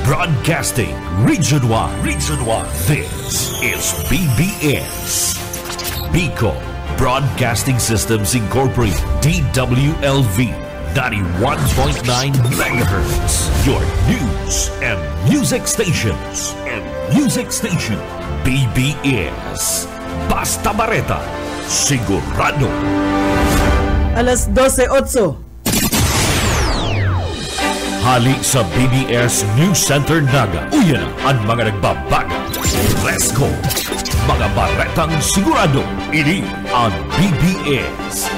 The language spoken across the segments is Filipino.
Broadcasting Region 1. Region 1. This is BBS. Bicol Broadcasting Systems Incorporated. DWLV 91.9 MHz. Your news and music stations. BBS. Basta Bareta. Sigurado. Alas 12:08. Hali sa BBS News Center Naga. Uyan ang mga nagbabaga. Let's go! Mga baretang sigurado. Ini ang BBS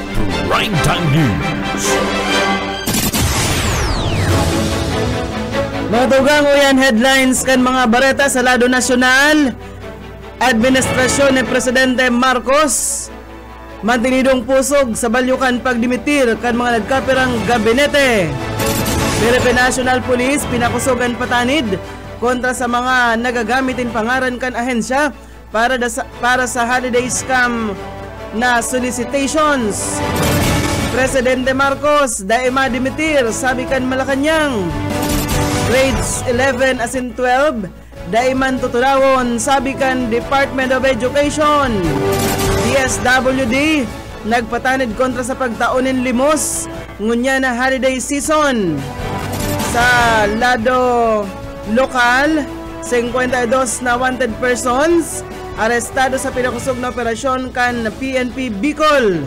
Primetime News. Mga tugang uyan headlines kan mga bareta sa lado nasyonal. Administrasyon ni Presidente Marcos mantinidong pusog sa balyukan pagdimitir kan mga nagkapirang gabinete. Philippine National Police pinakusogan patanid kontra sa mga nagagamitin pangaran kan ahensya para sa holiday scam na solicitations. Presidente Marcos daima dimitir sabi kan Malacanang. Grades 11 asin 12 daiman tutulawon sabi kan Department of Education. DSWD nagpatanid kontra sa pagtaunin limos ngunya na holiday season. Sa lado lokal, 52 na wanted persons arestado sa pinakusog na operasyon kan PNP Bicol.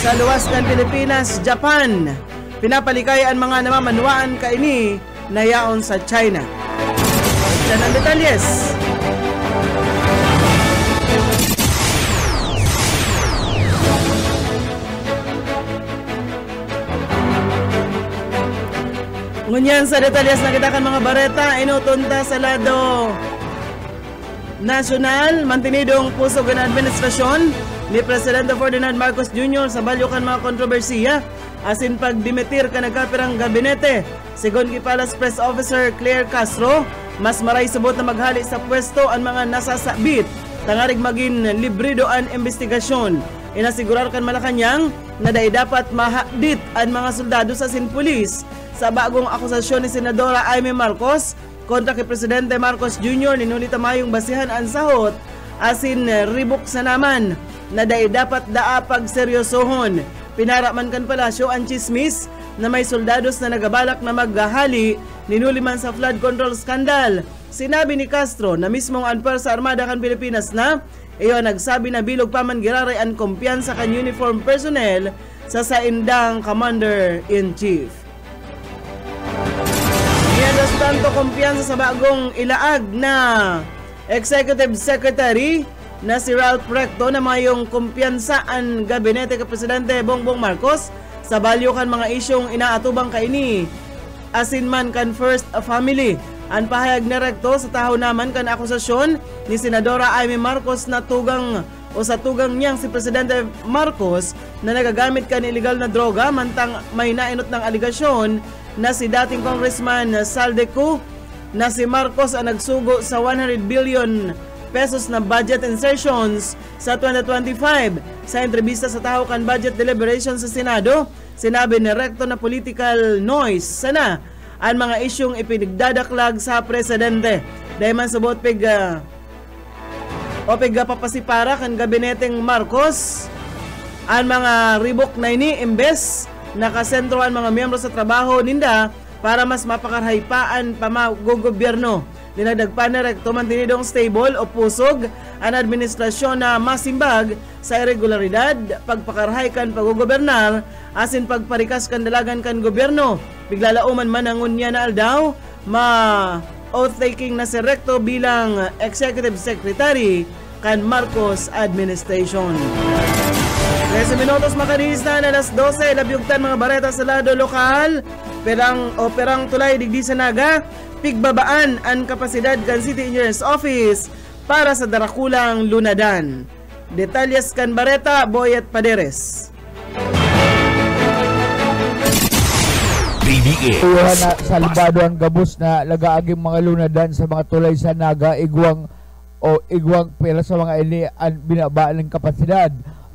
Sa luwas kan Pilipinas, Japan, pinapalikay ang mga namamanuaan kaini na yaon sa China. Yan ang detalyes. Ngunyan sa detalyes na kita kan mga bareta, inutunta sa lado nasyonal, mantinidong pusog ng administrasyon ni Presidente Ferdinand Marcos Jr. sa balyukan mga kontrobersiya asin pagdimitir ka nagkapirang gabinete. Sigon Kipalas Press Officer Claire Castro, mas maray subot na maghali sa pwesto ang mga nasasabit tangarig maging librido ang investigasyon. Inasigurar kan Malacanang na dapat mahakdit ang mga soldado sa sinpulis sa bagong akusasyon ni Senadora Amy Marcos kontra kay Presidente Marcos Jr. Ninulita mayong basihan ang sahot asin ribok sa naman na dapat daapag seryosohon. Pinaraman kan palasyo ang chismis na may soldados na nagabalak na maghahali ninuliman sa flood control scandal. Sinabi ni Castro na mismong anpar sa Armada kan Pilipinas na iyon nagsabi na bilog pa man giraray ang kumpiyansa kan uniform personnel sa saindang Commander-in-Chief. Iyadas tanto kumpiyansa sa bagong ilaag na Executive Secretary na si Ralph Recto na mayong kumpiyansa ang gabinete ka Presidente Bongbong Marcos sa balyukan mga isyong inaatubang kaini asin man kan first family. Ang pahayag ni Recto sa tahaw naman kan akusasyon ni Senadora Amy Marcos na tugang niyang si Presidente Marcos na nagagamit kan illegal na droga mantang may nainot ng aligasyon na si dating Congressman Saldeco na si Marcos ang nagsugo sa 100 billion pesos na budget insertions sa 2025. Sa entrevista sa tahaw kan budget deliberation sa Senado, sinabi ni Recto na political noise sana ang mga isyong ipinagdadaklag sa presidente. Dahil man subot papasipara kan gabineteng Marcos ang mga ribok na ini imbes nakasentro ang mga miyembro sa trabaho ninda para mas mapakarhaypaan pamagogobyerno. Dinagdagpan ni Recto mantinidong stable o pusog ang administrasyon na masimbag sa irregularidad, pagpakarhay kan paggogobernar, asin pagparikas kan dalagan kan gobyerno. Biglalauman man ang unya na aldaw, oath-taking na si Recto bilang Executive Secretary kan Marcos Administration. 13 minutos makadis na alas 12, labyugtan mga bareta sa lado lokal, perang tulay digdi sa Naga, pigbabaan ang kapasidad kan City Engineer's Office para sa darakulang lunadan. Detalyes kan bareta, Boyet Paderes. Tuwa na salbado ang gabos na lagaaging mga lunadan sa mga tulay sa Naga, igwang pera sa mga ini ang binabaan ng kapasidad.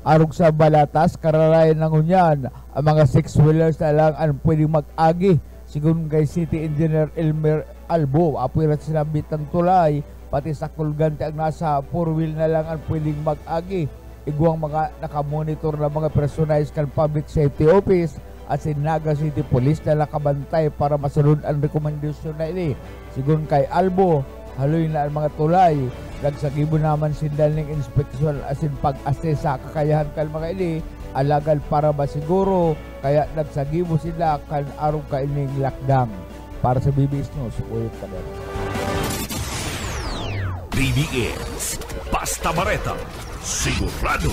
Arog sa balatas, kararayan ng unyan, ang mga 6-wheelers na lang ang pwedeng mag-agi Sigun kay City Engineer Elmer Albo, apuirat sinabit ng tulay, pati sa kulgante ang nasa 4-wheel na lang ang pwedeng mag-agi. Igwang mga nakamonitor na mga personalized kan Public Safety Office at si Naga City Police na nakabantay para masunod ang rekomendasyon na ini. Sigun kay Albo, haloy na ang mga tulay. Nagsagibo naman sindaling inspeksyon asin pag-assess sa kakayahan kan mga ini, alagal para masiguro, kaya nagsagibo sila kan arong kaining lakdang. Para sa BBS News, uyot ka din. BBS, Basta Bareta, sigurado.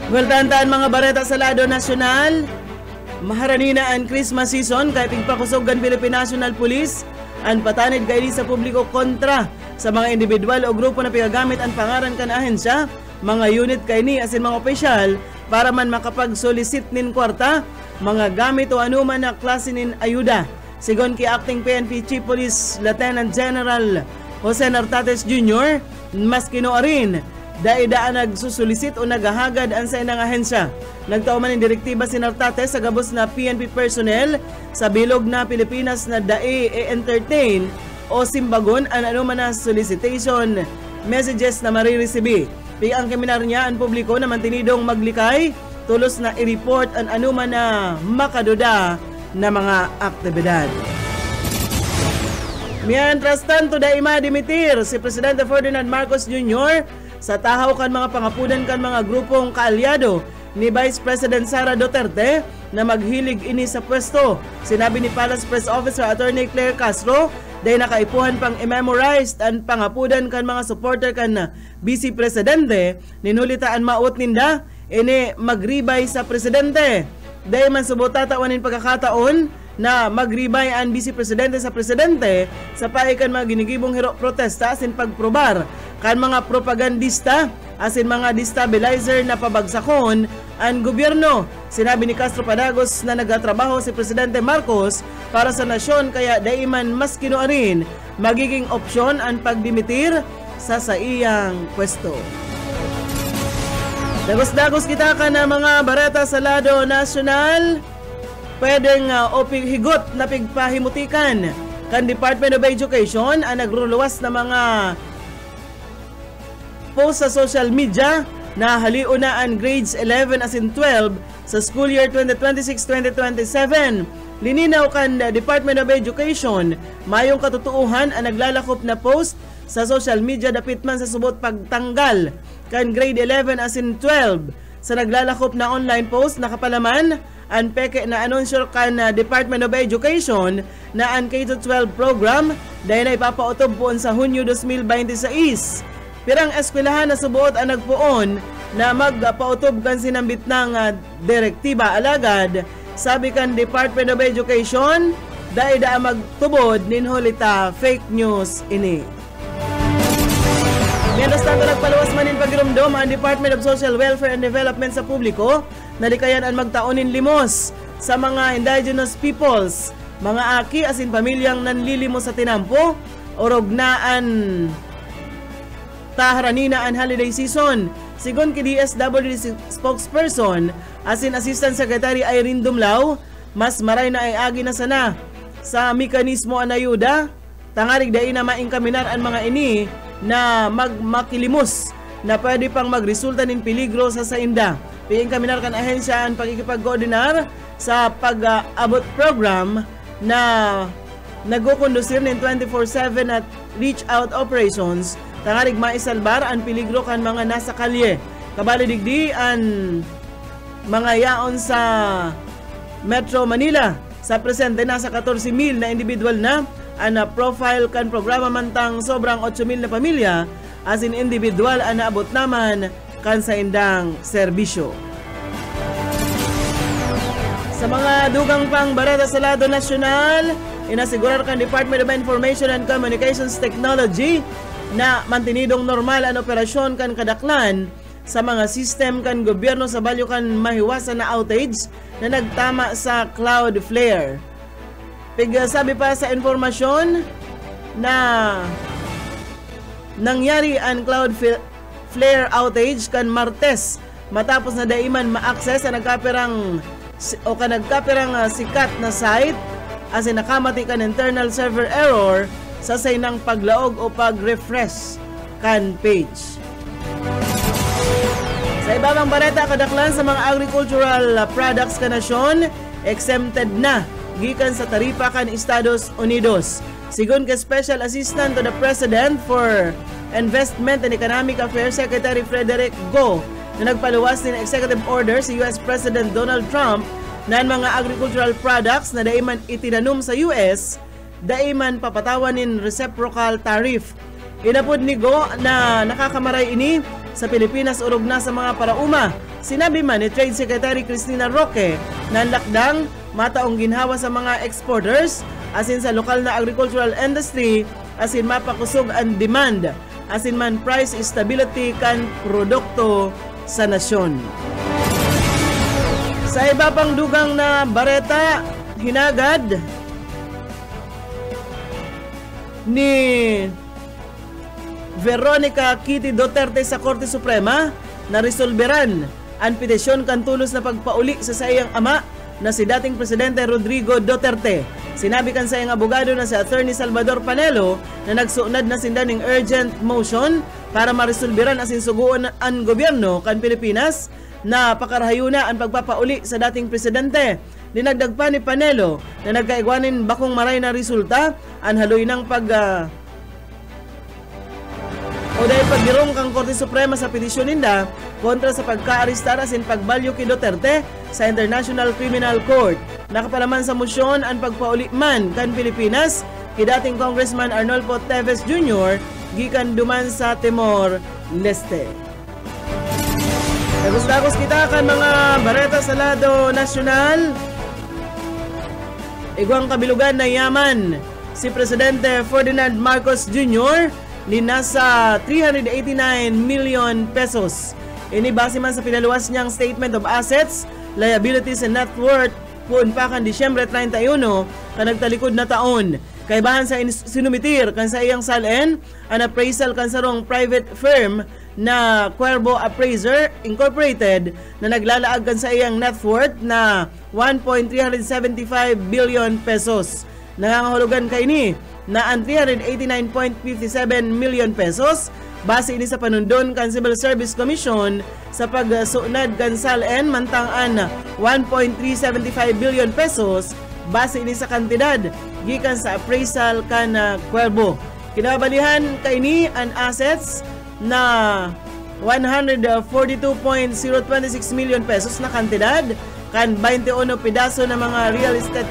Weltantaan mga bareta sa lado nasyonal. Maharanina ang Christmas season kaya tingpakusogan Philippine National Police ang patanid kaili sa publiko kontra sa mga individual o grupo na pigagamit ang pangaran kan ahensya, mga unit kaini asin mga opisyal para man makapag-solicit nin kwarta, mga gamit o anuman na klase nin ayuda. Sigon kay Acting PNP Chief Police Lieutenant General Jose Nartates Jr., mas kinuarin daidaan nagsusulisit o naghahagad ang sa inang ahensya. Nagtauman ng direktiba si Nartates sa gabos na PNP personnel sa bilog na Pilipinas na entertain o simbagon ang anuman na solicitation messages na marireceive. Ang kaminar niya ang publiko na mantinidong maglikay, tulos na i-report ang anuman na makaduda na mga aktibidad. Mientras tanto, daima dimitir si Presidente Ferdinand Marcos Jr. sa tahaw kan mga pangapunan kan mga grupong kaalyado ni Vice President Sara Duterte na maghilig ini sa pwesto. Sinabi ni Palace Press Officer Attorney Claire Castro dahil nakaipuhan pang i-memorized ang pangapudan kan mga supporter kan Vice Presidente, ninulitaan maot ninda ini magribay sa Presidente. Dahil man subotatawanin pagkakataon na magribay ang Vice Presidente sa Presidente sa paikan mga ginigibong hero protesta asin pagprobar kan mga propagandista asin mga destabilizer na pabagsakon ang gobyerno. Sinabi ni Castro Padagos na nagatrabaho si Presidente Marcos para sa nasyon kaya daiman mas kinuarin magiging opsyon ang pagdimitir sa iyang pwesto. Dagos-dagos kita ka na mga bareta sa lado nasyonal. Pwedeng higot na pigpahimutikan kan Department of Education ang nagruluwas na mga post sa social media na haliun na ang grades 11 as in 12 sa school year 2026-2027. Lininaw kan Department of Education mayong katutuuhan ang naglalakop na post sa social media dapit man sa subot pagtanggal kan grade 11 as in 12 sa naglalakop na online post nakapalaman ang peke na anunsyo kan Department of Education na ang K-12 program dahil na ipapautob poon sa Hunyo 2026. Pirang eskwelahan na subuot ang nagpuon na magpautob kan sinambit ng direktiba alagad. Sabi kan Department of Education dahil da magtubod ninholita fake news ini. Mientras tanto, nagpaluwas man in pagirumdom ang Department of Social Welfare and Development sa publiko na likayan ang magtaonin limos sa mga indigenous peoples, mga aki asin pamilyang nanlilimos sa tinampo o rognaan taharanina ang holiday season. Sigon ki DSWD spokesperson asin Assistant Secretary Irene Dumlao, mas maray na ay agi na sana sa mekanismo ang ayuda tangarig dai na maingkaminar ang mga ini na magmakilimos na pwede pang magresulta nin peligro sa sainda. Piing kaminar kan ahensya ang pagkikipag-koordinar sa pag-abot program na nagkukondusir nin 24/7 at reach out operations tangarig maisalbar ang peligro kan mga nasa kalye. Kabali digdi ang mga yaon sa Metro Manila sa presente nasa 14,000 na individual na ang profile kan programa mantang sobrang 8,000 na pamilya as in individual ang naabot naman kan sa indang serbisyo. Sa mga dugang pang bareta sa lado nasyonal, inasigurar kan Department of Information and Communications Technology na mantinidong normal ang operasyon kan kadaklan sa mga system kan gobyerno sa balyo kan mahiwasan na outage na nagtama sa Cloudflare. Sabi pa sa informasyon na nangyari ang Cloudflare outage kan Martes matapos na daiman ma-access ang nagkapirang o kanagkapirang sikat na site as in nakamati kan internal server error sa saynang paglaog o pag-refresh kan page. Sa ibang balita, kadaklan sa mga agricultural products ka nasyon, exempted na gikan sa taripa kan Estados Unidos. Sigon kay Special Assistant to the President for Investment and Economic Affairs Secretary Frederick Go na nagpaluwas ng executive order si US President Donald Trump na ang mga agricultural products na daiman itinanom sa US, daiman papatawanin reciprocal tariff. Inapod ni Go na nakakamaray ini sa Pilipinas urog na sa mga parauma. Sinabi man ni Trade Secretary Cristina Roque na ang lakdang mataong ginhawa sa mga exporters asin sa lokal na agricultural industry asin mapakusog ang demand asin man price stability kan produkto sa nasyon. Sa iba pang dugang na bareta, hinagad ni Veronica Kitty Duterte sa Korte Suprema na resolberan ang petisyon kan tulos na pagpauli sa sayang ama na si dating Presidente Rodrigo Duterte. Sinabi kan sa iyang abogado na si Attorney Salvador Panelo na nagsuunad na sindaning urgent motion para maresolberan asin suguon ang gobyerno kan Pilipinas na pakarahayuna ang pagpapauli sa dating presidente. Dinagdag pa ni Panelo na nagkaigwanin bakong maray na resulta ang haloy ng o dahil paggirong kang Korte Suprema sa petisyon ninda kontra sa pagka-aristar asin pagbalyo kay Duterte sa International Criminal Court. Nakapalaman sa motion ang pagpauli man kan Pilipinas kay dating Congressman Arnolfo Teves Jr. gikan duman sa Timor Leste. Dagos-dagos kita kan mga bareta sa lado nasyonal. Igwang kabilugan na yaman si Presidente Ferdinand Marcos Jr. ni nasa 389 million pesos. Ini base man sa pinaluwas niyang Statement of Assets, Liabilities and Net Worth kung pa kan Disyembre 31 ka nagtalikod na taon. Kaibahan sa sinumitir kan sa iyang salen ang appraisal kan sarong private firm na Cuervo Appraiser Incorporated na naglalaag kan sa iyang net worth na 1.375 billion pesos. Nangangahulugan kay ni na ang 389.57 million pesos base ini sa panundon kan Civil Service Commission sa pagsuunad kan salen mantang an 1.375 billion pesos base ini sa kantidad gikan sa appraisal kan Cuervo. Kinabalihan kay ni ang assets na 142.026 million pesos na kantidad kan 21 pedaso na mga real estate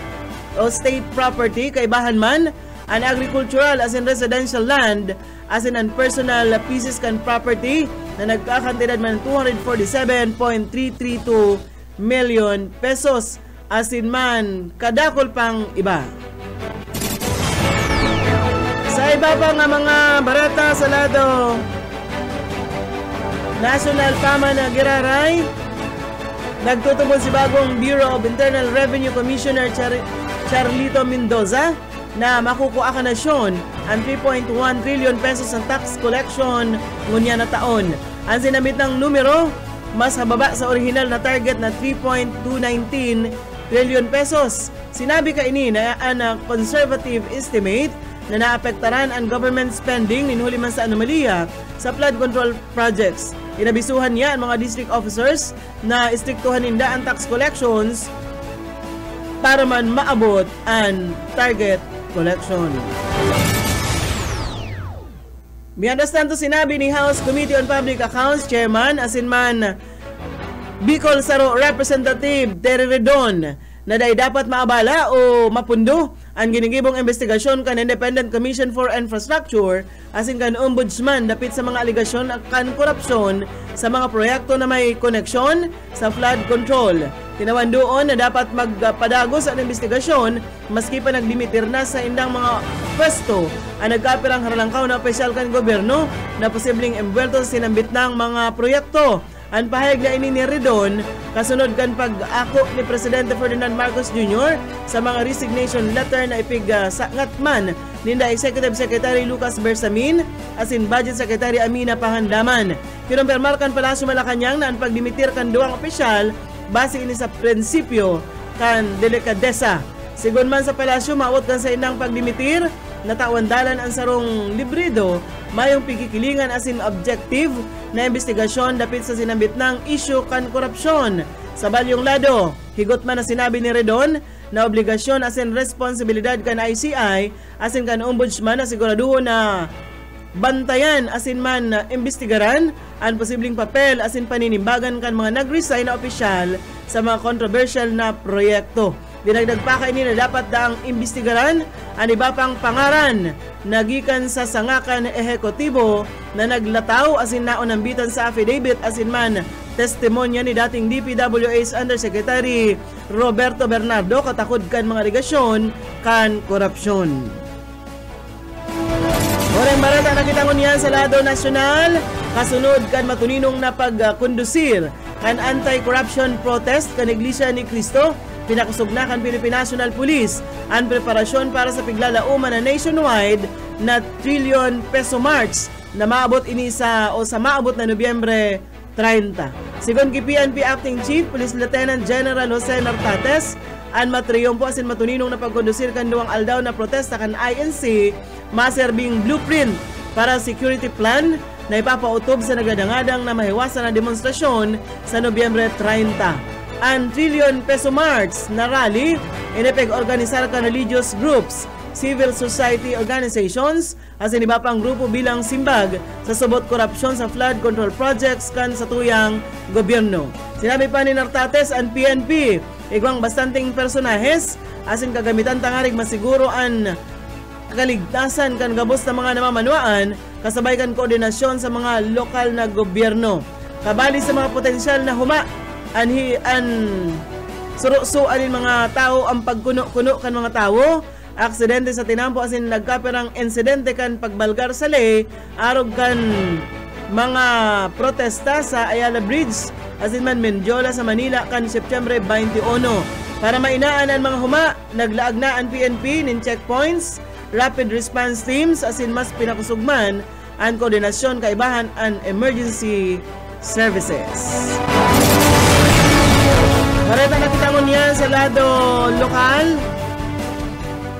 o state property kaibahan man an agricultural as in residential land as in an personal pieces kan property na nagkakantidad man 247.332 million pesos as in man kadakol pang iba. Sa iba pa nga mga barata sa lado national pama na giraray, nagtutumon si bagong Bureau of Internal Revenue Commissioner Charlito Mendoza na makukuha ka nasyon ang 3.1 trillion pesos ang tax collection ngunya na taon. Ang sinamit ng numero, mas hababa sa original na target na 3.219 trillion pesos. Sinabi ka ini na ang conservative estimate na naapektaran ang government spending ninhuli man sa anomalya sa flood control projects. Inabisuhan niya ang mga district officers na istriktuhan ninda ang tax collections para man maabot ang target collection. Miyandas tanto sinabi ni House Committee on Public Accounts Chairman asinman Bicol Saro Representative Terry Redon na dapat maabala o mapundo ang ginigibong investigasyon kan Independent Commission for Infrastructure asin kan Ombudsman dapit sa mga aligasyon kan korupsyon sa mga proyekto na may koneksyon sa flood control. Tinawan doon na dapat magpadagos ang investigasyon maski pa nagdimitir na sa indang mga pwesto ang nagkapirang haralangkaw na opisyal kan gobyerno na posibleng embwelto sa sinambit ng mga proyekto. Ang pahayag na ini ni Redon kasunod kan pag-ako ni Presidente Ferdinand Marcos Jr. sa mga resignation letter na ipig-sangat man ninda Executive Secretary Lucas Bersamin asin Budget Secretary Amina Pangandaman. Kinumpirmar kan Palasyo Malacañang na ang pagdimitir kan duwang opisyal base ini sa prinsipyo kan delikadesa. Sigon man sa palasyo, maawat kan sa inang pagdimitir, natawandalan ang sarong librido, mayong pikikilingan asin objective na investigasyon dapit sa sinambit ng issue kan korupsyon. Sa balyong lado, higot man na sinabi ni Redon na obligasyon asin responsibilidad kan ICI asin kan ombudsman na sigurado na bantayan asin man imbestigaran ang posibleng papel asin paninimbagan kan mga nag-resign na opisyal sa mga controversial na proyekto. Dinagdag pa kaini na dapat daang imbestigaran ang iba pang pangaran nagikan sa sangakan ehekutibo na naglataw asin naon nambitan sa affidavit asin man testimonya ni dating DPWH Undersecretary Roberto Bernardo katakod kan mga aligasyon kan korupsyon. Oreng barata nakitangon yan sa lado nasyonal, kasunod kan matuninong na pagkondusir kan anti-corruption protest kan Iglesia ni Cristo, pinakusog na kan Philippine National Police ang preparasyon para sa piglalauman na nationwide na trillion peso march na maabot ini sa maabot na Nobyembre 30. Sigon ki PNP Acting Chief Police Lieutenant General Jose Nartates, ang matriyompo asin matuninong na pagkondusir kan duwang aldaw na protesta kan INC, maserbing blueprint para security plan na ipapautob sa nagadangadang na mahiwasan na demonstrasyon sa Nobyembre 30. Ang trillion peso march na rally inipeg-organisar kan religious groups, civil society organizations, asin iba pang grupo bilang simbag sa subot korupsyon sa flood control projects kan sa tuyang gobyerno. Sinabi pa ni Nartates ang PNP, igwang bastanting personahes asin kagamitan tangarig masiguro ang kaligtasan kan gabos na mga namamanuan kasabay kan koordinasyon sa mga lokal na gobyerno. Kabali sa mga potensyal na huma an suruso anin mga tao ang pagkuno-kuno kan mga tao, aksidente sa tinampo asin nagkaperang insidente kan pagbalgar sa ley arog kan mga protesta sa Ayala Bridge asin man Mendiola sa Manila kan Septyembre 21. Para mainaan ang mga huma, naglaag na ang PNP nin checkpoints, rapid response teams asin mas pinakusugman ang koordinasyon kaibahan ang emergency services. Marita na kita mo niya sa lado lokal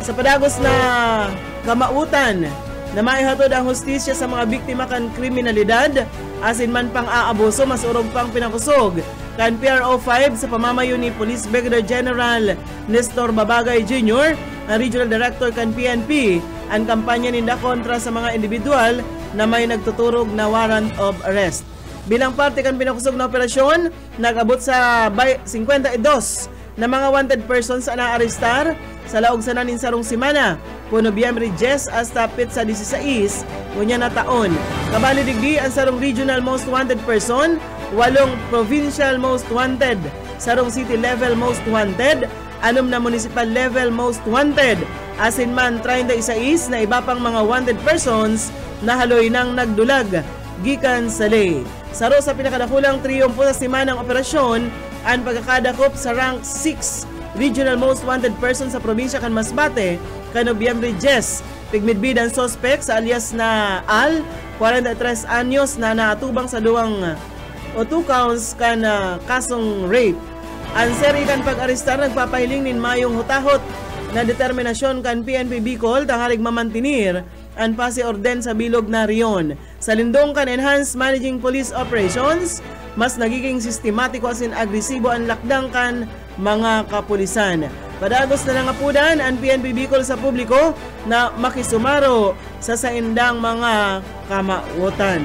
sa padagos na kamautan na maihatod ang hustisya sa mga biktima kan kriminalidad asin man pang aabuso mas urog pang pinakusog kan PRO5 sa pamamayo ni Police Brigadier General Nestor Babagay Jr., ang Regional Director kan PNP, ang kampanya ninda kontra sa mga individual na may nagtuturog na warrant of arrest. Bilang parte kan pinakusog na operasyon, nag-abot sa 52 na mga wanted persons na naarestar sa laog sa nanin sarong simana, po Nobyembre 10 hasta pitsa 16, ngunya na taon. Kabali digdi ang sarong regional most wanted person, 8 provincial most wanted, sarong city level most wanted, 6 na municipal level most wanted, asin man 36 na iba pang mga wanted persons na haloy nang nagdulag gikan sa ley. Saro sa pinakadakulang triyompo sa simanang operasyon, ang pagkakadakop sa rank 6 regional most wanted person sa probinsya kan Masbate kan Nobyembre 10. Pigmidbid ang suspect sa alias na Al, 43 anyos na naatubang sa duwang o 2 counts kan kasong rape. Ang seri kan pag-arestar nagpapahiling nin mayong hutahot na determinasyon kan PNP Bicol tangarig mamantinir ang pasi-orden sa bilog na riyon. Sa lindong kan enhanced managing police operations, mas nagiging sistematiko asin agresibo ang lakdang kan mga kapulisan. Padagos na nangapudan ang PNP Bicol sa publiko na makisumaro sa saindang mga kamautan.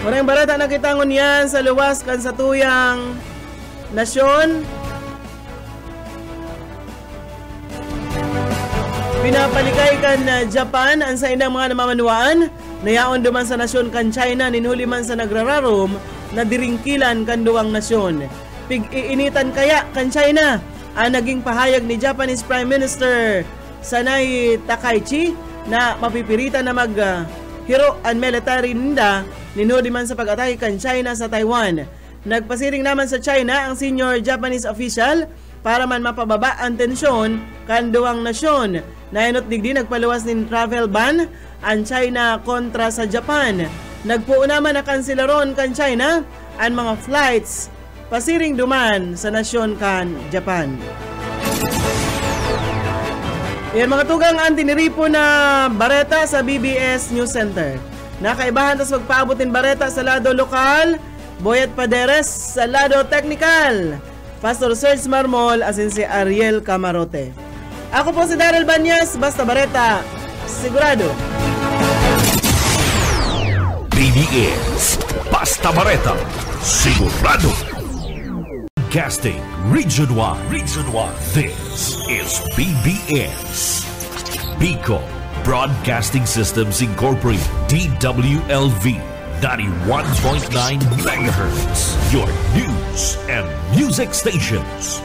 Maraming barata nakitangon yan sa luwas kan sa tuyang nasyon. Pinapalikay kan Japan ang sa indang mga namamanuan, nayaon duman sa nasyon kan China, ninhuli man sa nagrararom na diringkilan kan duwang nasyon. Pig-iinitan kaya kan China ang naging pahayag ni Japanese Prime Minister Sanai Takaichi na mapipiritan na maghiro ang military ninda ninhuli man sa pag-atake kan China sa Taiwan. Nagpasiring naman sa China ang senior Japanese official para man mapababa ang tensyon kan duwang nasyon. Nainot digdi nagpaluwas nin travel ban ang China kontra sa Japan. Nagpuo naman na kansilaron kan China ang mga flights pasiring duman sa nasyon kan Japan. Yan mga tugang ang tiniripo na bareta sa BBS News Center. Nakaibahan tas magpaabotin bareta sa lado lokal, Boyet Paderes sa lado technical, Pastor Serge Marmol asin si Ariel Camarote. Ako po si Daryl Banyas, basta bareta, sigurado. BBS Basta Bareta, sigurado. Casting Region 1. This is BBS. Bicol Broadcasting Systems Incorporated. DWLV 91.9 MHz. Your news and music stations.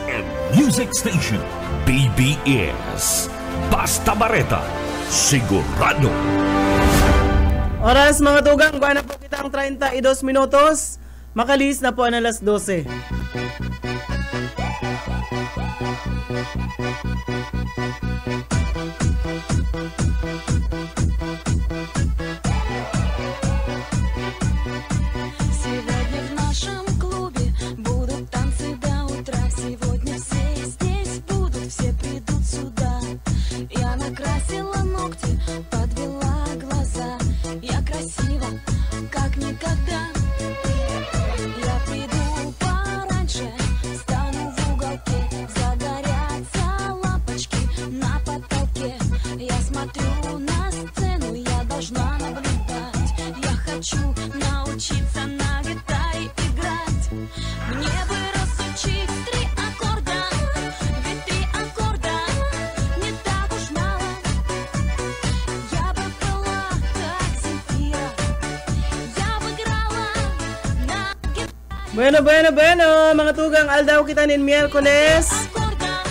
BBS Basta Bareta, sigurado. Oras mga tugang, kuha na po kitang 32 minutos. Makalis na po ang alas 12. Сегодня в нашем клубе будут танцы до утра. Сегодня все здесь будут, все придут сюда. Я накрасила ногти, подвела глаза. Я красива, как никогда. Я приду пораньше, стану в уголке. Загорятся лампочки на потолке. Я смотрю на сцену, я должна наблюдать. Я хочу научиться на гитаре играть. Мне бы разучить 3 аккорда, ведь 3 аккорда не так уж мало. Я бы была как Земфира, я бы играла на гитаре. Bueno, mga tugang, aldaw kita nin Miyerkules.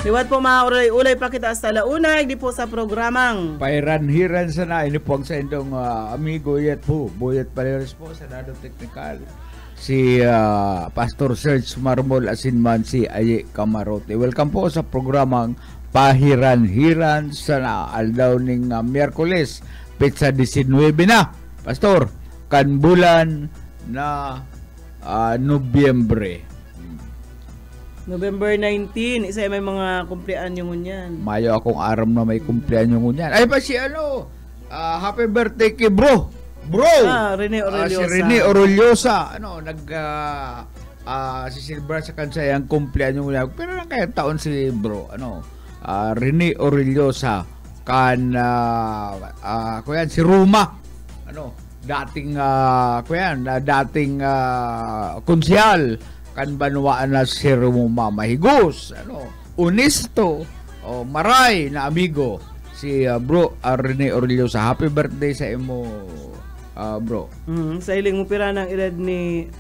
Liwat po mga ulay pa kita hasta launay, di po sa programang. Pairan-hiran sana, ini po ang sa indong amigo yet po, Boyet Paderes po sa lado technical. Si Pastor Serge Marmol asinman si Aye Camarote. Welcome po sa programang Pahiran-hiran sana, aldaw ning Miyerkules, petsa 19 na. Pastor, kan bulan na Nobyembre. November 19, isa may mga kumpleanyo ngunyan. Mayo akong aram na may kumpleanyo ngunyan. Ay pa si happy birthday kay bro. Rene Oreliosa. Si Rene Oreliosa, sisilbra sa kansa yung kumpleanyo ngunyan. Pero lang kaya taon si bro, Rene Oreliosa kan kuyan si Ruma. Dating konsyal kan banwaan na si Ruma Mahigos, Unisto, maray na amigo si bro Rene Oreliosa. Happy birthday sa imo, bro. Sa iling mo piranang edad ni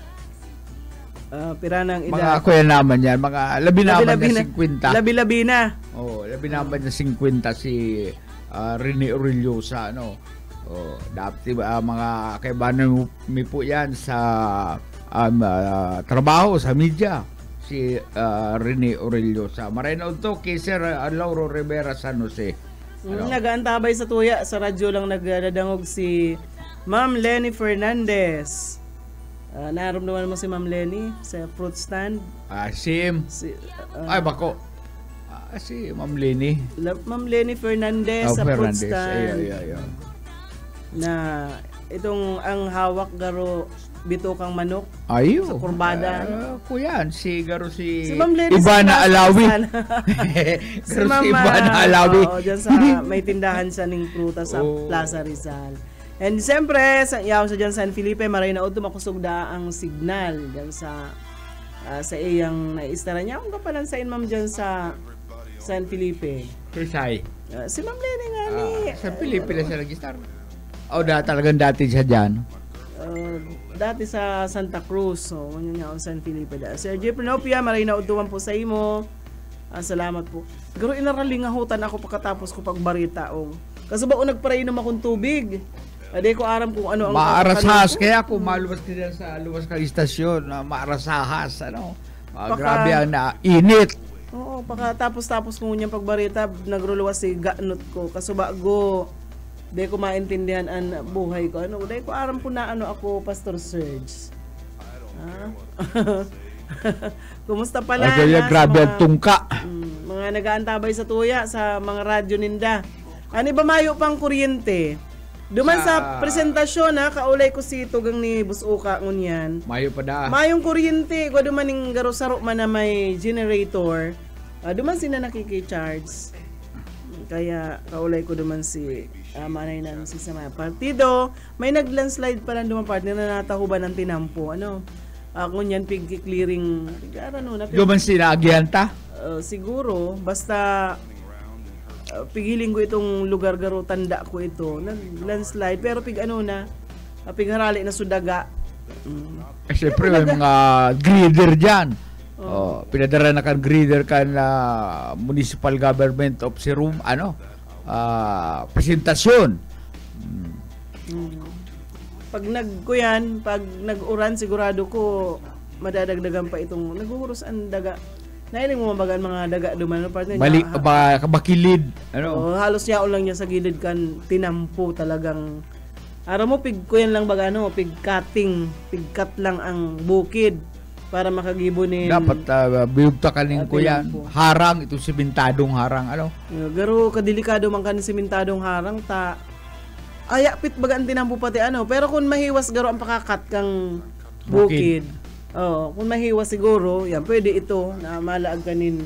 piranang Mga edad. kuya naman yan, mga labi naman na 50. Labi-labi na. Labi naman na 50 si Rene Oreliosa, dati mga kaibanan mi po yan sa trabaho sa media, si Rene Oreliosa. Maray na ito kay Sir Lauro Rivera San Jose. Nagaantabay sa tuya, sa radyo lang nagdadangog si Ma'am Lenny Fernandez. Naramdaman mo si Ma'am Lenny sa fruit stand? Ay bako. Si Ma'am Lenny. Ma'am Lenny Fernandez sa fruit stand. Ay. Na itong ang hawak garo bitukang manok. Ayo. Sa kurbada. Kuyan, si Ma'am Lenny Ivana Alawi. Si Ma'am Ivana Alawi. Dyan sa may tindahan sa ning pruta sa Plaza Rizal. And siyempre, sa dyan San Felipe, maray na utom makusugda ang signal dyan sa iyang naistara niya. Ang kapalan sa ma'am dyan sa San Felipe. Si Ma'am Lenny nga ni. San Felipe na siya nag-star. Talagang dati siya dyan. Dati sa Santa Cruz, so ano nga San Felipe da. Sir Jeffrey Nopia, maray na utuwan po sa imo. Salamat po. Siguro inaralingahutan ako pagkatapos ko pagbarita kasi ba nagparainom akong tubig. Ade ko aram kung ano ang maarasahas kaya ako maluwas din sa luwas ka istasyon na maarasahas grabe ang init. Oo, pagkatapos ko niyang pagbarita, nagruluwas si ganot ko kasi bago di ko maintindihan ang buhay ko. Di ko aram po na ako, Pastor Serge. Kumusta pala? Kaya na, grabe sa ang tungka. mga nagaantabay sa tuya sa mga radyo ninda. Ani ba mayo pang kuryente? Duman sa presentasyon ha, kaulay ko si tugang ni Busuka ngunyan. Mayo pa da. Mayong kuryente, ko duman ning garo-saro man na may generator. Duman sila nakiki-charge. Kaya kaulay ko duman si manay na si sa mga partido. May nag-landslide pa lang duman partner na natahuban ng tinampo. Ano? Ngunyan pig-clearing. Duman sinagyan ta? Siguro, basta pigiling ko itong lugar garo tanda ko ito landslide pero pig harali na sudaga. Siyempre may mga greeder dyan. Pinadala na kan greeder kan municipal government of Serum presentasyon. Pag pag nag-uran sigurado ko madadagdagan pa itong naghuhuros ang daga. Nailing mo mabagan mga daga duman partner niya. Bakilid. Halos yaon lang niya sa gilid kan tinampo talagang. Araw mo pigkuyan lang baga pigkat lang ang bukid para makagibonin. Dapat biyugta kaning kuyan. Harang itong simentadong harang Garo kadelikado man kan simentadong harang ta. Ayapit baga ang tinampo pati pero kung mahiwas garo ang pakakat kang bukid. Kung mahiwas siguro, yan, pwede ito na malaag kanin.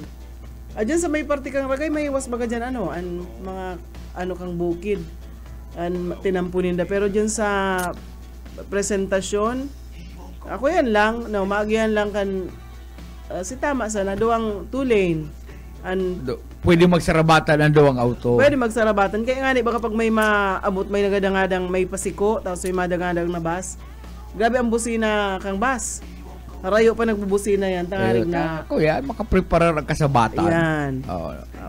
Dyan sa may party kang ragay, mahiwas baga dyan ang mga kang bukid. Tinampunin da. Pero dyan sa presentasyon, ako yan lang, maagyan lang kan, si tama sana, duwang 2 lane. Pwede magsarabatan ang duwang auto. Pwede magsarabatan. Kaya nga baka pag may maabot, may nagadangadang may pasiko, tapos may madagadang na bus, grabe ang busina kang bus. Harayo pa nagbubusina yan. Tangarig na. Kuya, makaprepare ang kasabatan. Yan.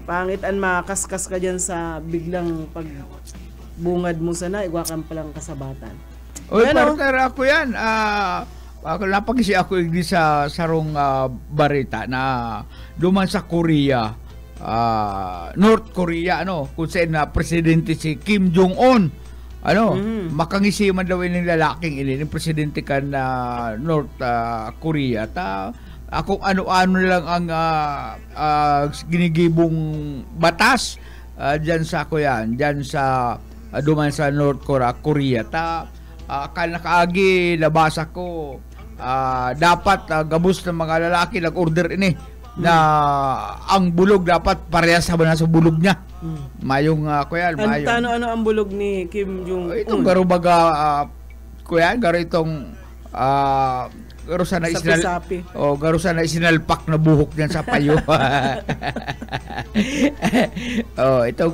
Pangitan makaskas ka dyan sa biglang pagbungad mo sana, igwakan palang kasabatan. Partner, ako yan. Napag-isi ako sa sarong barita na duman sa Korea, North Korea, kung saan na presidente si Kim Jong-un. Makangisi man daw ng lalaking ini ng presidente kan North Korea kung ano-ano lang ang ginigibong batas diyan sa duman sa North Korea nakaagi nabasa ko dapat gabos ng mga lalaki nag-order ini na ang bulog dapat parehas sa bulog niya. Mayong ano ang bulog ni Kim Jong-un? Itong garo baga garo itong garo sana isinalpak na buhok niyan sa payo. Itong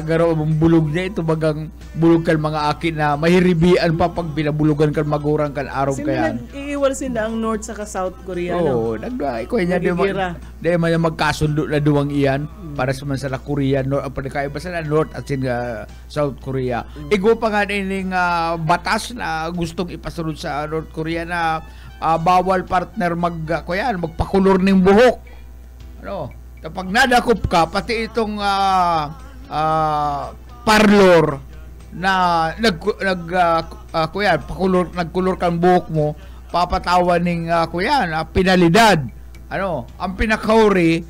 garo bulog niya ito bagang bulog kan mga akin na mahiribian pa pag binabulugan kan magurang kan araw kaya. Iiwal sila ang North sa South Korea niya di man magkasundo na duwang iyan para sa man sa Korea pagkaiba sa North at South Korea. Igo pa nga ining batas na gustong ipasunod sa North Korea na bawal partner magpakulor ng buhok. Kapag nadakop ka pati itong parlor na nagkulor kang buhok mo, papatawan ng penalidad. Ang pinakauri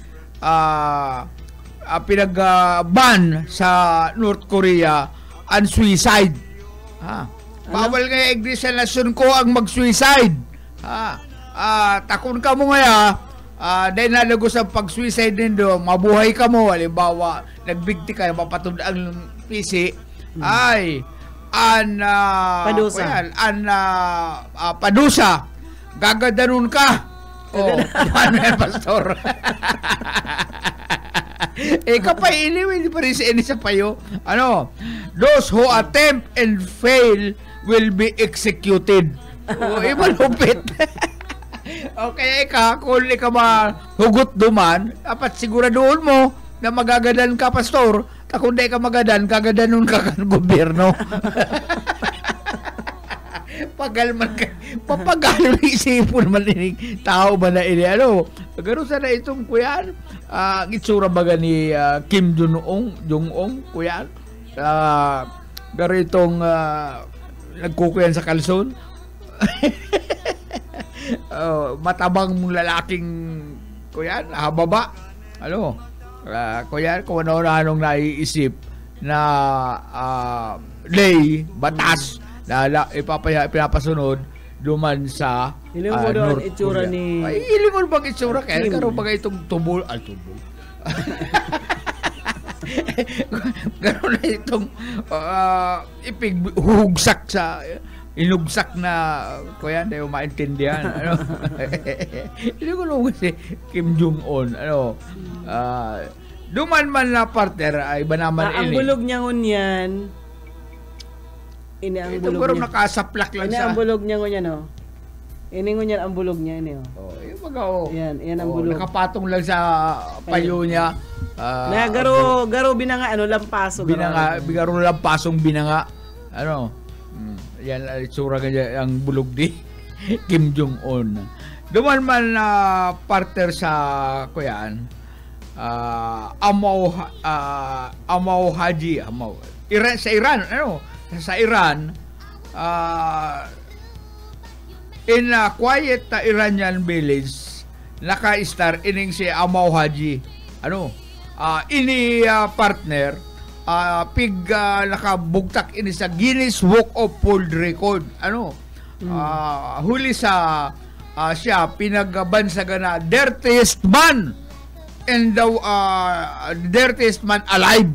pinag-ban sa North Korea ang suicide. Bawal nga ignisanasyon ko ang mag-suicide. Takon ka mo nga dahil nalago sa pag-suicide nindo, mabuhay ka mo, halimbawa nagdigti ka, mapatod ang pisi, padusa, gagadanon ka. Paano yan, pastor? Kapay hindi pa rin sa payo. Those who attempt and fail will be executed. Imalupit. Okay, kung ka mahugot duman, dapat siguraduhin mo na magagadan ka, pastor. Kung di ka magadan, kagadanon ka kan gobyerno. Papagalo isipon man ini tao ba na ini garo sana itong kuyan itsura baga ni Kim Jong-un kuyan garo itong nagkukuyan sa kalson. matabang mong lalaking kuyan, hababa. Ano? Kuyan, kung ano-anong naiisip na lay, batas na pinapasunod duman sa Hiling mo doon North itsura Korea. ni... Ay, hiling mo bang itsura? Kaya Kim. karoon ba itong tubol? Tubol. Gano'n na itong hugsak sa inugsak na kuya, hindi mo maintindihan. Ano? Hindi ko nung si Kim Jong-un. Ano? Duman man na partner ay ba naman ang bulog niya ngunyan. Ini ang ito bulog pero niya. nakasaplak lang Ini sa... ang bulog niya ngunyan, oh. Ini ngunyan ang bulog niya, ini, oh. Oh, yung mga oh. Yan ang bulog. Nakapatong lang sa payo niya. Na garo binanga ano lampaso. Bigaro lang pasong binanga. Ano? Yan ang itsura kanya ang bulog ni Kim Jong-un. Duman man partner sa kuyan. Amaw Haji. Iran, sa Iran, ano? Sa Iran, in a quiet Iranian village, naka-star ining si Amaw Haji. Ano? Ini partner, nakabugtak ini sa Guinness Book of World Record. Ano? Huli sa siya pinagbansagan na dirtiest man and the dirtiest man alive.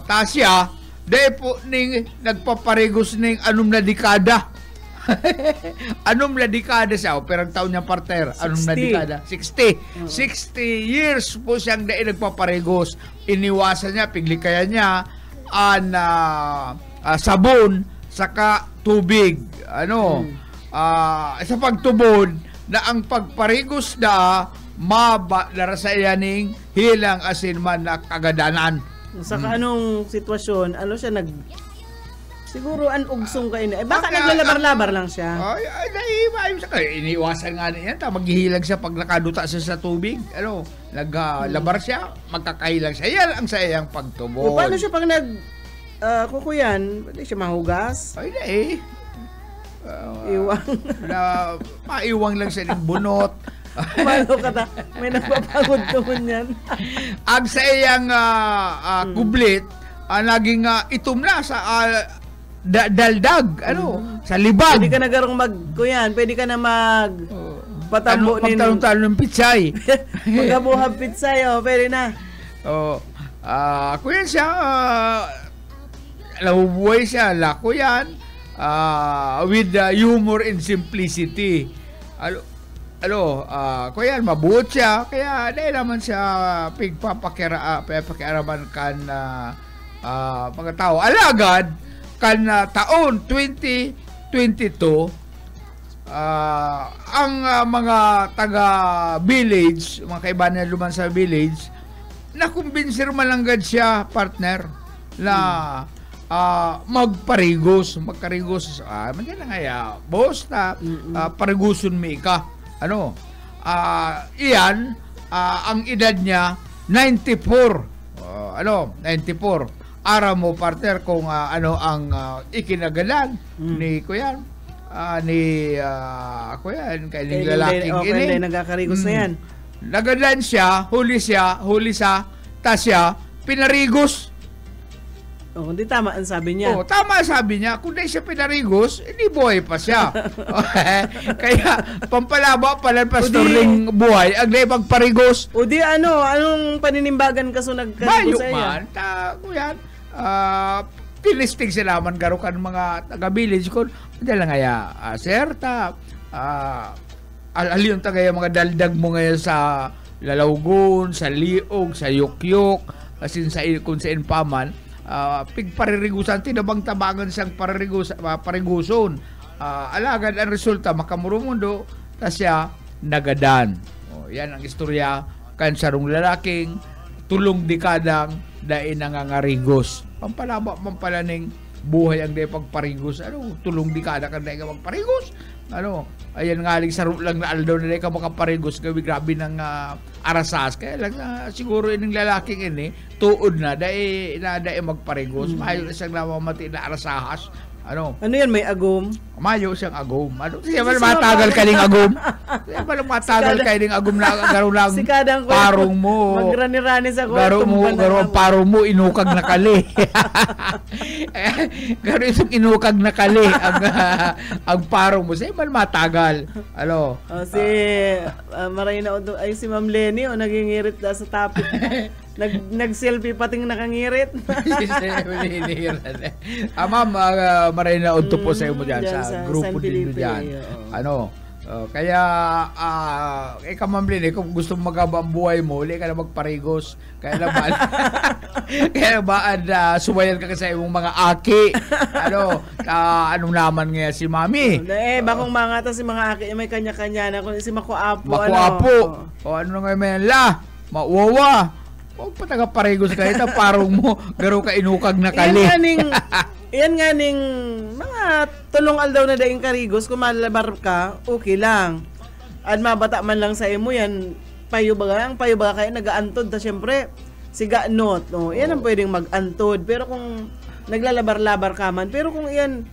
Ta siya dahil po ning nagpaparigos ning anom na dekada. Anom na dekada siya. Perang taon niya partner. Anom na dekada? 60. 60 years po siyang dahil nagpaparigos. Iniwasan niya, piglikayan niya sabon saka tubig. Ano? Sa pagtubod na ang pagparigos na narasa yaning hilang asin man na kagadanan. Sa anong sitwasyon, ano siya siguro ugsong ka ini. Baka naglalabar-labar lang siya. Iniwasan nga niya. Maghihilag siya pag nakaduta siya sa tubig. Ano, naglabar siya, magkakahilang siya. Yan ang sayang pagtubod. Paano siya pag kukuyan? Pwede siya mahugas? Ay na Iwang. Maiwang lang siya ng bunot. Paano ka may nagpapagod naman yan. Ang sayang kublit, naging itom na sa daldag, sa libag. Pwede ka na garong pwede ka na patambo Pagtalong-talong ng pitsay. Magabuhang pitsay, pwede na. Kuya siya, nabubuhay siya, lako yan, with humor and simplicity. Kuya, mabuot siya, kaya dahil naman siya pakiaraman kan mga tao. Alagad, kan taon 2022, ang mga taga-village, mga kaibahan na luman sa village, nakumbinsir malanggad siya, partner, na magkarigos. Magkaya nga ya, boss, pariguson mi ka. Ano? Iyan, ang edad niya, 94. 94. Ara mo, partner, kung ano ang ikinagalan ni Kuyan. Kuyan, kailing lalaking ini. Okay, nagkakarigos na yan. Nagalan siya, huli sa, tasya, pinarigos. Hindi tama ang sabi niya. Tama sabi niya. Kung di siya pinarigos, hindi buhay pa siya. Kaya, pampalaba pala pastor ning buhay, ang di magparigos. O di anong paninimbagan kaso nagkarigos sa iya? Man, kuyan, tinisting sila man garukan mga taga-village ko. Hindi lang nga, sir, aliyon tagaya mga daldag mo ngayon sa Lalawgon, sa Liog, sa Yukyok, asin sa kung sa Inpaman, pigparirigusan, tinabang tabangan siyang pariguson. Alagad ang resulta, makamurumundo, tasya nagadan. Yan ang istorya kan sarong lalaking tulong dekadang dahil nangangarigos. Pampalaning buhay ang dahil pagparigos. Tulong dekada kan dahil magparigos. Ayan nga saro lang na aldaw na dahil ka makaparigos. Grabe ng arasas. Kaya lang siguro ining lalaking ini tuod na dahil magparigos. Mahayo na siyang namamati na arasahas. Ano yan, may agom? Mayo siyang agom. Ano siya man matagal ka ning agom? Siya man matagal ka ning agom na garo lang Si kadang ko parong mo. magrani-rani sa Garo kwarto. mo, garo ang parong mo inukag na kali. Garo itong inukag na kali ang parong mo. Siya man matagal. Ano? Si Marina Odo, ay si Ma'am Lenny o nagingirit da sa topic. Nag-selfie pating nakangirit. Ma'am, Marina Odto po sa mo dyan, Dyan sa sa grupo San din Felipe, dyan. oo. Ano, kaya, ikaw Ma'am Lynn, kung gusto magaba ang buhay mo, hindi ka na magparigos. Kaya naman, sumayan ka sa imong mga aki. Ano naman nga si Mami? Bakong mga ta si mga aki, may kanya-kanya na kung si Makuapo. Makuapo. O ano nga may la? Mauwawa. Huwag pa taga-paregos ka. Ito parang mo, garo ka inukag na kali. Yan nga ning mga tulong aldaw na daing karigos, kung malabar ka, okay lang. At mabata man lang sa imo yan, payo ba kayo nag-aantod ta syempre, siga not, no? Yan ang pwedeng mag-antod. Pero kung naglalabar-labar ka man, pero kung yan,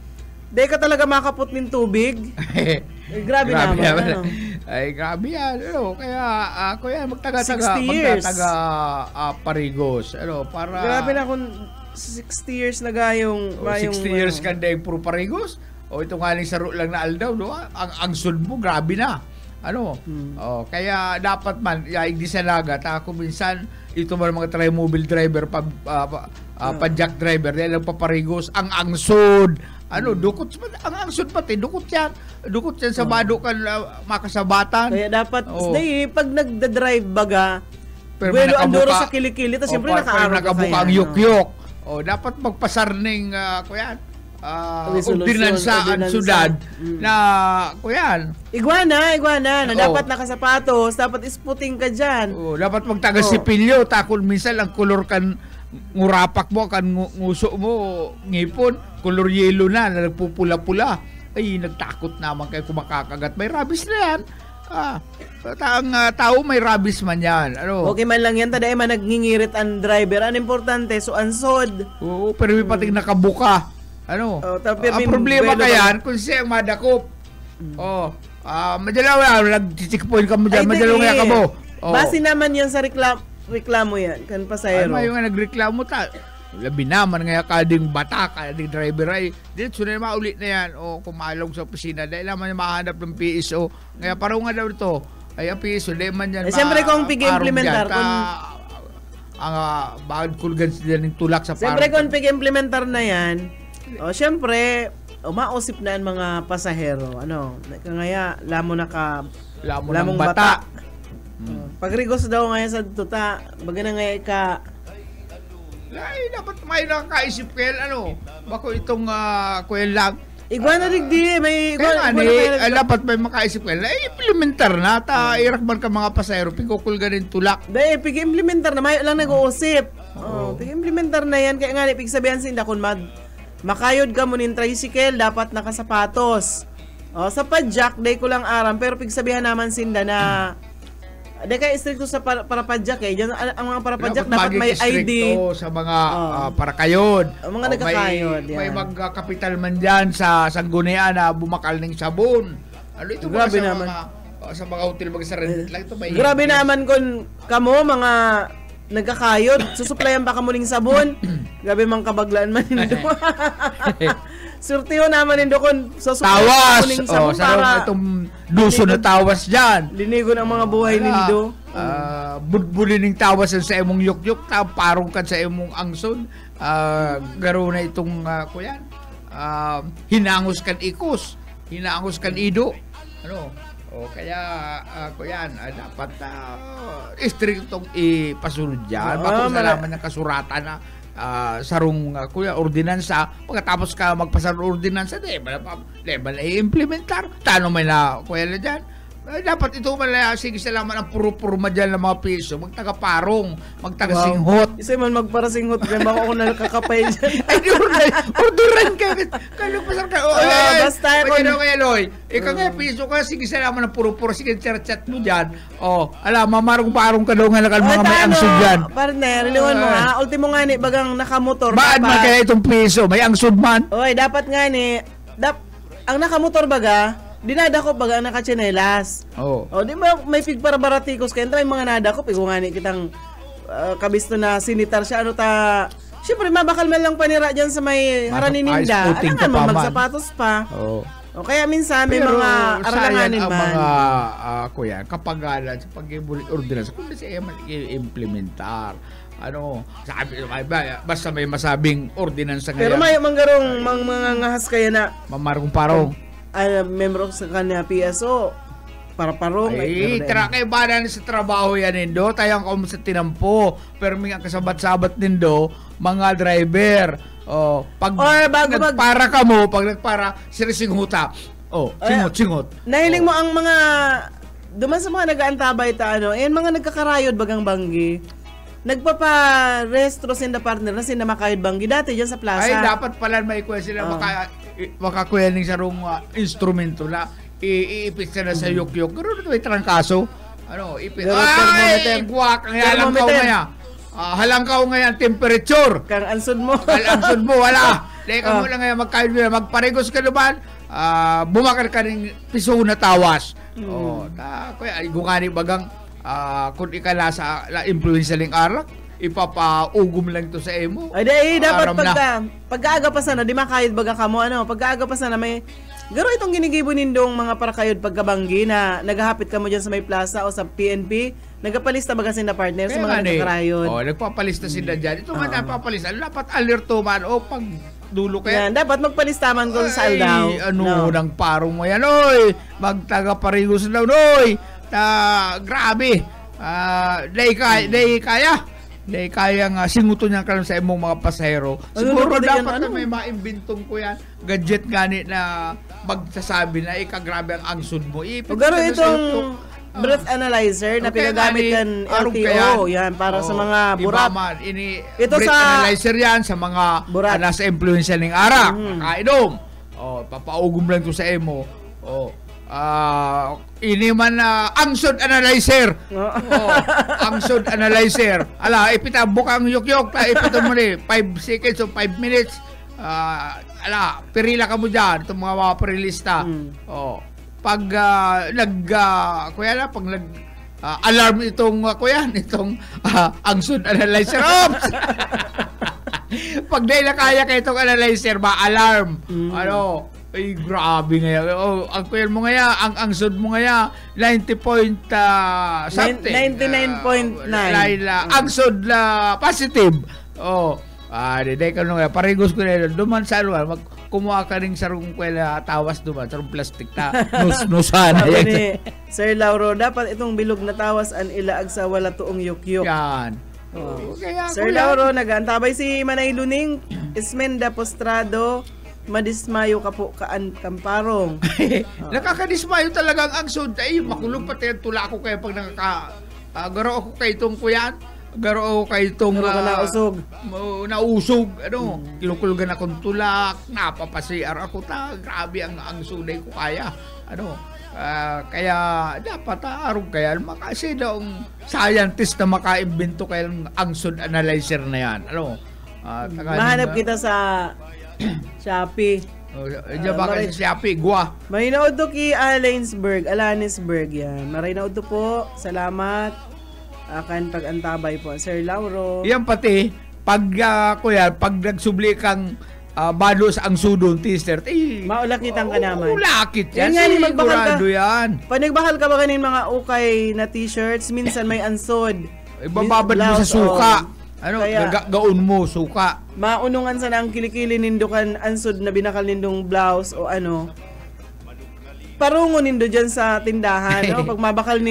di ka talaga makaput ng tubig, grabe naman. Ano? Ay, grabe yan. Kaya, ako yan, 60 years. Parigos. Para... Grabe na kung 60 years na gayong... 60 years ka dahil puro parigos. Ito nga saro lang na aldaw, no? Ang sud mo, grabe na. Kaya dapat man, hindi sa lagat. Ako minsan, ito man mga tri-mobile driver, pa-jack driver, dahil lang paparigos, ang angsod. Dukot, ang angsod pati, dukot yan sa bado ka makasabatan. Kaya dapat, pag nagda-drive baga, buwelo ang duro sa kilikili, tapos siyempre nakaaraw ka nakabuka ang yukyok. Dapat magpasarning, kuyan, ordinansa at syudad na, kuyan. Iguana, na dapat nakasapatos, dapat isputing ka dyan. Dapat magtaga-sipilyo, takol minsan ang kulor kan ngurapak mo, kan nguso mo, ngipon, kulor yelo na nagpupula-pula. Ay, nagtakot naman kayo kung makakagat. May rabies na yan. Ang tao may rabies man yan. Okay man lang yan, taday man nagngingirit ang driver. Ang importante, so ansod. Oo, pero may pating nakabuka. Ang problema ka yan, kung siya ang madakop. Madalaw yan, nag-checkpoint ka mo dyan, madalaw nga ka mo. Base naman yan sa reklamo yan, kan pasahero. Ay, yung nagreklamo labi naman nga kading bata, kading driver ay dito na maulit na yan kung maalog sa opisina dahil naman yung mahanap ng PSO kaya parang nga daw ito ay ang PSO dahil man yan siyempre kung pig-implementar ang bakit kulgan sila ng tulak sa parang siyempre kung pig-implementar na yan siyempre mausip na ang mga pasahero kaya lamon ng bata. Pagrigos daw ngayon sa tuta baga na ngayon ka ay, dapat may nakakaisip kayo, bako itong kuya lang. Iguana rigdi, may iguana. Dapat may makaisip kayo, implementar na, irakman ka mga pasahero, pigukul ka rin tulak. Pig-implementar na, may lang nag-uusip. Pig-implementar na yan, kaya nga, pig-sabihan sinda, kung makayod ka mo ng tricycle, dapat nakasapatos. Sa padjak, day ko lang aram, pero pig-sabihan naman sinda na, di kaya istrikto sa parapadyak Diyan, ang mga parapadyak dapat may ID. Sa mga parakayod. Ang mga nagkakayod. May magkapital man dyan sa Sanggunian na bumakal ng sabon. Ito grabe sa naman. Sa mga hotel mag-sarent lang ito. Grabe naman kung kamo mga nagkakayod. Susuplayan pa kamo ng sabon. Grabe mang kabaglaan man nito. Surtiho naman nindo kung tawas! Para itong luso na tawas dyan. Linigo ng mga buhay nindo. Budbulin ng tawas sa imong yukyuk, parong kan sa imong angsod. Garo na itong, kuyan, hinangos kan ikos, hinangos kan ido. Kaya, kuyan, dapat istriktong ipasunod dyan. Bakit salaman ng kasuratan na sarong ordinansa pagkatapos ka magpasarong ordinansa di ba i-implementar tano may na kuya na dyan dapat ito malaya sige salamat ang puro-purma dyan ng mga piso magtaga-parong magtaga-singhot isa man magpara-singhot kaya baka ako nakakapay dyan ay orderan ka kalupasar ka basta kaya Loy ikaw nga piso ka sige salamat ang puro-puro sige chat mo dyan alam mamarong-parong ka daw nga nakal mga may angsod dyan partner liwan mo nga ultimo nga ni bagang nakamotor baad man kaya itong piso may angsod man dapat nga ni ang nakamotor baga, dinadakop baga ang nakachinelas. Oh. O, di ba may pigpara-baratikos kayo, may mga nadakop, igungani kitang kabisto na sinitar siya, ano ta, siyempre mabakal man lang panira dyan sa may haranininda, ice-putting alangan ka mo pa man. magsapatos pa. Oh. O kaya minsan may Pero mga aralanganin sayang ang man. mga kuya, kapagalan sa pag-ordinance, kung siya i-implementar. Ano, sabi, basta may masabing ordinance ngayon. Pero may manggarong mga ngahas kaya na Mamarong parong. member sa kanya PSO para parong Ay, kay banan sa trabaho yan nindo, tayong kom sa tinampo, pero may kasabat-sabat nindo, mga driver. Oh, pag Or bago nagpara ka mo, pag nagpara, sinisinguta. Oh, singot. Nahiling mo ang mga duman sa mga nag-aantabay ta ano, mga nagkakarayod bagang banggi. Nagpapa-restro sin the partner na sin na makayod banggi dati dyan sa plaza. Ay, dapat pala may kuya sila makakuya ning sarong instrumento na iipit na sa yok-yok. Gano'n ito may trangkaso. Ano, ipit. Ay, guwak. Ang halangkaw ngaya. Halangkaw ngaya ang temperature. Kang ansod mo. Ansod mo, wala. Dahil ka mo lang ngaya magkain mo. Magparigos ka naman. Bumakar ka ng piso na tawas. Kuya, gungani bagang kung ikala sa influensya ng arak, ipapaugom lang to sa emo. Ay, dapat pagkaaga pa sana, di makayod baga ka mo, pagkaaga pa sana may, garo itong ginigibo nindong mga parakayod pagkabanggi na naghahapit ka mo dyan sa may plaza o sa PNP, nagpapalista baga sin na partner sa mga nagkakarayod. Nagpapalista sila dyan. Ito man napapalista. Dapat alerto man o pag dulo kaya. Yan, dapat magpalistaman kung sa aldaw. Nang parong mo yan, oy. Magtaga-parigos na, oy. Grabe. Day kaya nga singuto niya karon sa imong mga pasahero. Siguro dapat na may maimbentong ko yan. Gadget gani na magsasabi na ikagrabe ang angsod mo. Garo itong breath analyzer na pinagamit kan LTO. Yan, para sa mga burat. Ito breath analyzer yan sa mga nasa impluensya ng arak. Makainom. Papaugom lang to sa emo. Ini man angsod analyzer. Angsod analyzer. Ala, ipitabok ang yok-yok. Ipito mo ni 5 seconds o 5 minutes. Pirila ka mo dyan. Itong mga perilista. Pag kuya na, pag alarm itong kuya, itong angsod analyzer. Oops! Pag dahil na kaya kayo itong analyzer, ma-alarm. Ay, grabe nga. Ang kuya mo nga, ang angsod mo nga, 90 something. 99.9. Angsod positive. Day ka nung parigos ko na duman sa aluan, kumuha ka rin sarong kwela tawas duman, sarong plastic ta. Nusana. Sir Lauro, dapat itong bilog na tawas an ilaag sa wala tuong yukyuk. Yan. Sir Lauro, nag-antabay si Manay Luning, Ismenda Postrado, madismayo ka po kamparong. Nakakadismayo talaga ang angsod. Ay, makulong pati ang tula ako kaya pag garo ako kay itong kuyan. Garo ako kay itong nausog. Nausog. Kilukulugan akong tulak. Napapasiar ako. Grabe ang angsuday ko kaya. Kaya dapat arong kaya makasi daw ang scientist na makaimbento kaya ang angsod analyzer na yan. Mahanap kita sa Shopee. Diyan ba kayo sa Shopee? Gua. Marinaod to ki Alanisburg yan. Marinaod to po. Salamat. Akan pag-antabay po. Sir Lauro. Yan pati, pag nagsubli kang balo sa ang sudon t-shirt, maulakitan ka naman. Ulakit yan. Yan Sigurado yan. Pag nagbahal ka ba kanin mga ukay na t-shirts, minsan may ansod. Ibababad mo sa suka. Gaon mo, suka. Maunungan sa nang kilikili nindukan ansod na binakal nindong blouse o parungo nindo dyan sa tindahan. Pag mabakal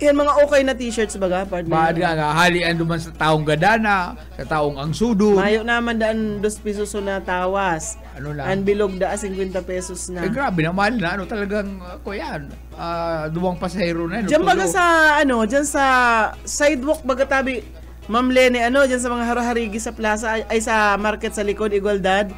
yan mga okay na t-shirts baga, partner. Halian duman sa taong gadana, sa taong ang sudo. Mayo naman daan 2 pesos na tawas. Ang bilog da 50 pesos na. Grabe na mahal na. Talagang kuyan. Duwang pasahero na. Diyan baga sa diyan sa sidewalk baga tabi Ma'am Lene, diyan sa mga haraharigi sa plaza ay sa market sa likod Igualdad.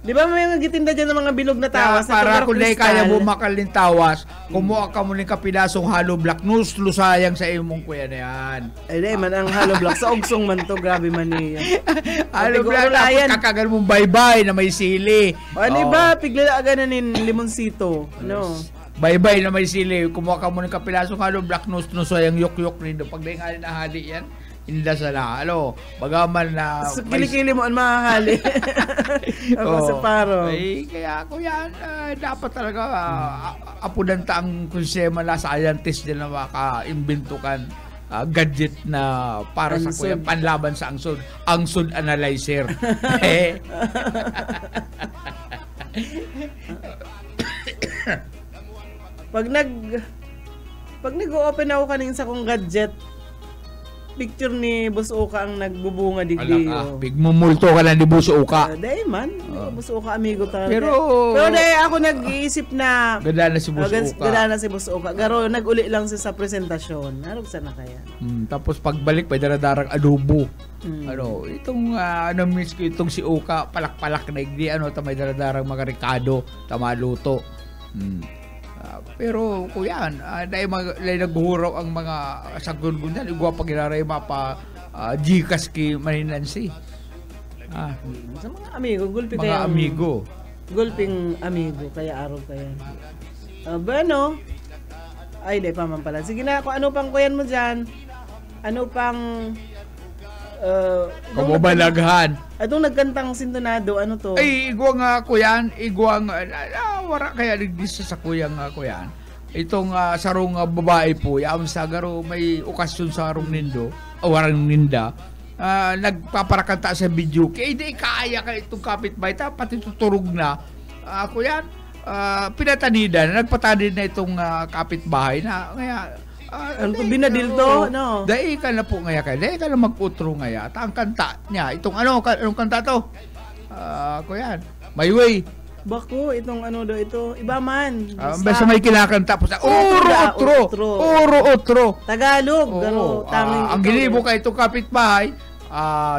Di ba may mga gitinda dyan ng mga bilog na tawas? Para kung di kaya mo bumakal ng tawas, kumuha ka mo ng kapidasong hollow block, lusayang sa imong kuya na yan. Ay, di man ang hollow block. Sa ugsong man to, grabe man niya. Hollow block, tapos kakagal mong bye-bye na may sili. Ano ba? Pigla aga na nin limonsito. Ano? Bye-bye na may sili. Kumuha ka mo ng kapidasong hollow block, lusayang yok-yok nindo. Pag di nga nahali yan, inda sana. Bagaman na... So, kilikili mo ang makakali. Ako sa paro. Ay, kaya ako yan, dapat talaga apudanta ang konsema na scientist din na maka-imbento-kan gadget na para sa kuya panlaban sa angsod. Angsod analyzer. Pag nag-open ako kanin sa kong gadget, picture ni Boss Oka ang nagbubunga digdi. Bigmumulto ka lang ni Boss Oka. Dahil man, Boss Oka amigo talaga. Pero dahil ako nag-iisip na ganda na si Boss Oka. Ganda na si Boss Oka. Garo, nag-uli lang siya sa presentasyon. Harap sana kaya. Tapos pagbalik, may daradarang adobo. Itong miss ko itong si Oka, palak-palak na igdi, may daradarang mga ricado, tamaluto. Pero kuyan, dahil naghuhuraw ang mga sagun-gundan, igwa pag ginaray mapa Gcash ki Maninansi. Sa mga amigo, gulpi mga kaya. Amigo. Gulping amigo, kaya araw kaya. Bueno, ay di pa man pala. Sige na, kung ano pang kuyan mo dyan, ano pang... kababalaghan. Itong nagkantang sintonado, ano to? Ay, igwa nga kuyan, wala kaya nagdisa sa kuyang kuyan. Itong sarong babae po, yung sa garo may okasyon sa sarong nindo, warang ninda, nagpaparakanta sa video, kaya di kaya ka itong kapitbahay, pati tuturog na, kuyan, pinatanidan, nagpatanid na itong kapitbahay na, kaya, ano to, binadil to? No. Dahil ka na po ngaya kayo. Dahil ka na mag-utro ngaya. Ang kanta niya. Itong anong kanta to? Kuyan. My Way. Bako, itong ano do ito. Iba man. Basta may kinakanta po sa Uro Otro. Tagalog. Ang ginibo ka itong kapitbahay,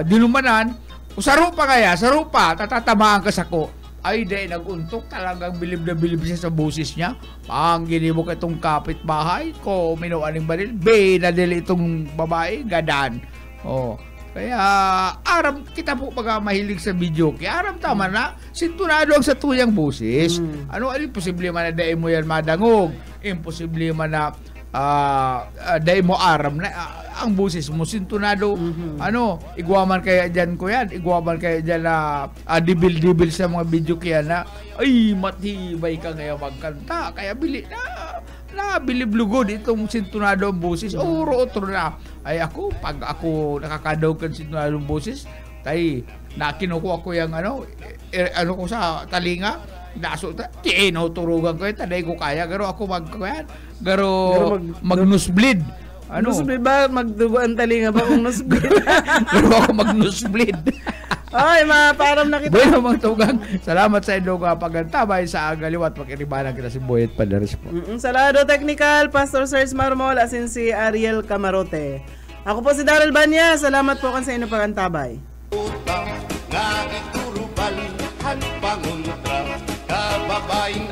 dinumanan, saro pa kaya, saro pa, tatatamaan ka sa ko. Ay, di, naguntok. Talagang bilib na bilib siya sa boses niya. Ang ginibo ka itong kapitbahay ko, minuaning baril. Nadili itong babae, gadan. Kaya, aram, kita po pag mahilig sa video. Kaya aram tama na, sintunado ang sa tuyang boses. Imposible man na dahil mo yan madangog. Imposible man na dahil mo aram na ang boses mo sintunado. Igwaman kaya dyan ko yan, igwaman kaya dyan na dibil-dibil sa mga video kaya na ay matibay ka ngayon magkanta, kaya bilib lugod itong sintunado ang boses. Otro na ay ako, pag ako nakakadaw kan sintunado ang boses, tay nakinukuha ko yung ko sa talinga, tinuturugan ko yun, taday ko kaya, garo ako mag-nosebleed. Nosebleed ba? Magdugo ang talinga ba kung nosebleed? Garo ako mag-nosebleed. Ay, maparam na kita. Bueno, mga tugang, salamat sa inyo pagantabay sa agaliwat pag-iribanan kita si Boyet Padares po. Sa lado technical, Pastor Serge Marmol, asin si Ariel Camarote. Ako po si Daryl Banya, salamat po kan sa inyo pagantabay. Nga ituro balihan panguntra, kababain